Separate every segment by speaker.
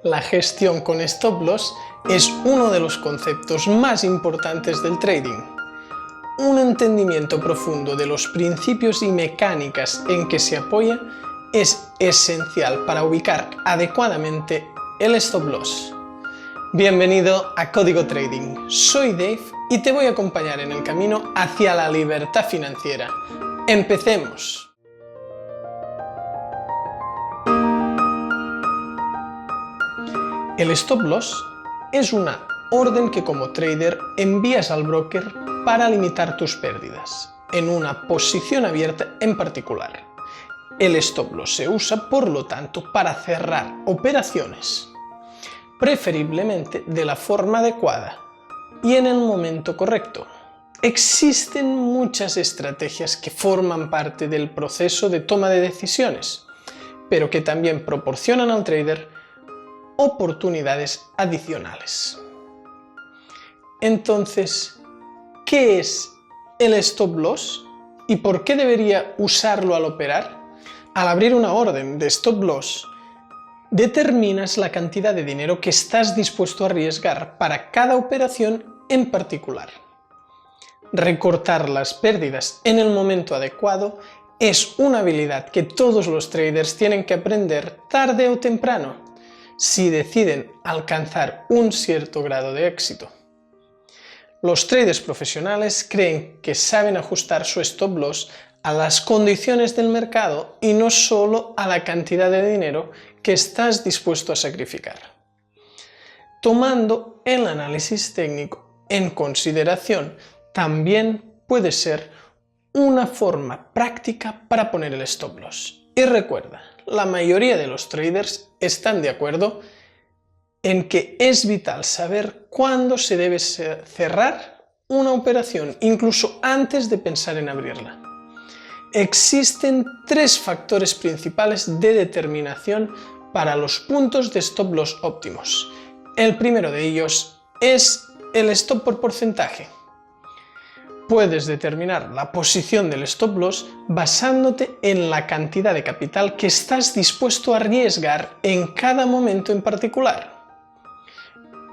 Speaker 1: La gestión con stop loss es uno de los conceptos más importantes del trading. Un entendimiento profundo de los principios y mecánicas en que se apoya es esencial para ubicar adecuadamente el stop loss. Bienvenido a Código Trading, soy Dave y te voy a acompañar en el camino hacia la libertad financiera. ¡Empecemos! El stop loss es una orden que como trader envías al broker para limitar tus pérdidas, en una posición abierta en particular. El stop loss se usa, por lo tanto, para cerrar operaciones, preferiblemente de la forma adecuada y en el momento correcto. Existen muchas estrategias que forman parte del proceso de toma de decisiones, pero que también proporcionan al trader oportunidades adicionales. Entonces, ¿qué es el stop loss y por qué debería usarlo al operar? Al abrir una orden de stop loss, determinas la cantidad de dinero que estás dispuesto a arriesgar para cada operación en particular. Recortar las pérdidas en el momento adecuado es una habilidad que todos los traders tienen que aprender tarde o temprano, si deciden alcanzar un cierto grado de éxito. Los traders profesionales creen que saben ajustar su stop loss a las condiciones del mercado y no solo a la cantidad de dinero que estás dispuesto a sacrificar. Tomando el análisis técnico en consideración, también puede ser una forma práctica para poner el stop loss. Y recuerda, la mayoría de los traders están de acuerdo en que es vital saber cuándo se debe cerrar una operación, incluso antes de pensar en abrirla. Existen tres factores principales de determinación para los puntos de stop loss óptimos. El primero de ellos es el stop por porcentaje. Puedes determinar la posición del stop loss basándote en la cantidad de capital que estás dispuesto a arriesgar en cada momento en particular.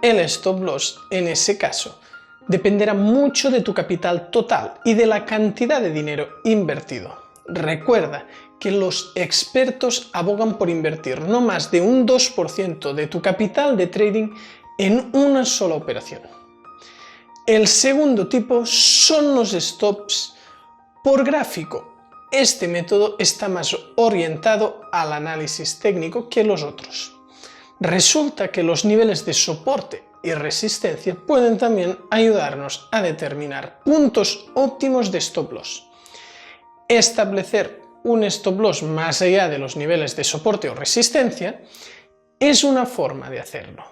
Speaker 1: El stop loss, en ese caso, dependerá mucho de tu capital total y de la cantidad de dinero invertido. Recuerda que los expertos abogan por invertir no más de un 2% de tu capital de trading en una sola operación. El segundo tipo son los stops por gráfico. Este método está más orientado al análisis técnico que los otros. Resulta que los niveles de soporte y resistencia pueden también ayudarnos a determinar puntos óptimos de stop loss. Establecer un stop loss más allá de los niveles de soporte o resistencia es una forma de hacerlo.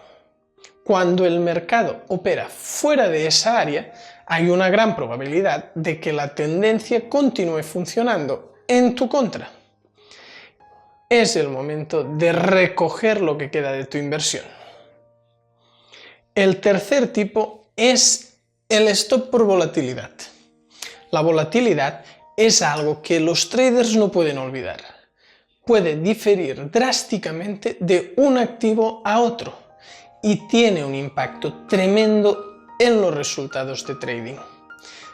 Speaker 1: Cuando el mercado opera fuera de esa área, hay una gran probabilidad de que la tendencia continúe funcionando en tu contra. Es el momento de recoger lo que queda de tu inversión. El tercer tipo es el stop por volatilidad. La volatilidad es algo que los traders no pueden olvidar. Puede diferir drásticamente de un activo a otro y tiene un impacto tremendo en los resultados de trading.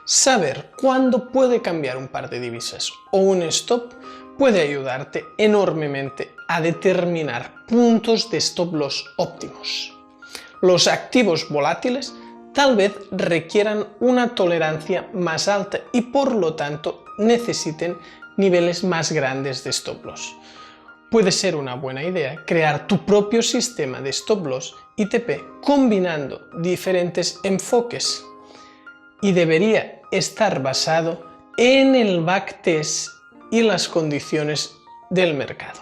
Speaker 1: Saber cuándo puede cambiar un par de divisas o un stop puede ayudarte enormemente a determinar puntos de stop loss óptimos. Los activos volátiles tal vez requieran una tolerancia más alta y por lo tanto necesiten niveles más grandes de stop loss. Puede ser una buena idea crear tu propio sistema de stop loss y TP combinando diferentes enfoques y debería estar basado en el backtest y las condiciones del mercado.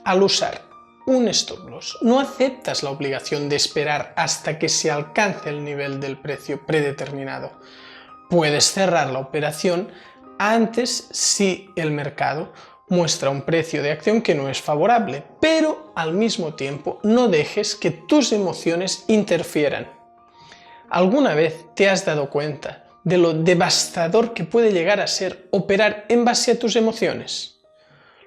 Speaker 1: Al usar un stop loss, no aceptas la obligación de esperar hasta que se alcance el nivel del precio predeterminado. Puedes cerrar la operación antes si el mercado muestra un precio de acción que no es favorable, pero al mismo tiempo no dejes que tus emociones interfieran. ¿Alguna vez te has dado cuenta de lo devastador que puede llegar a ser operar en base a tus emociones?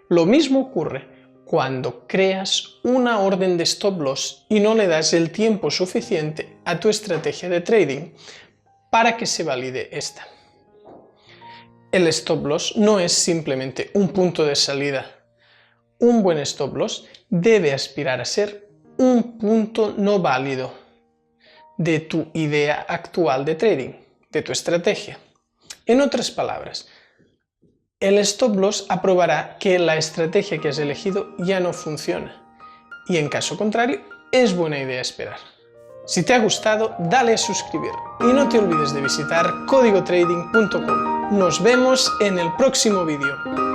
Speaker 1: Lo mismo ocurre cuando creas una orden de stop loss y no le das el tiempo suficiente a tu estrategia de trading para que se valide esta. El stop loss no es simplemente un punto de salida. Un buen stop loss debe aspirar a ser un punto no válido de tu idea actual de trading, de tu estrategia. En otras palabras, el stop loss aprobará que la estrategia que has elegido ya no funciona y en caso contrario es buena idea esperar. Si te ha gustado, dale a suscribir y no te olvides de visitar códigotrading.com. Nos vemos en el próximo vídeo.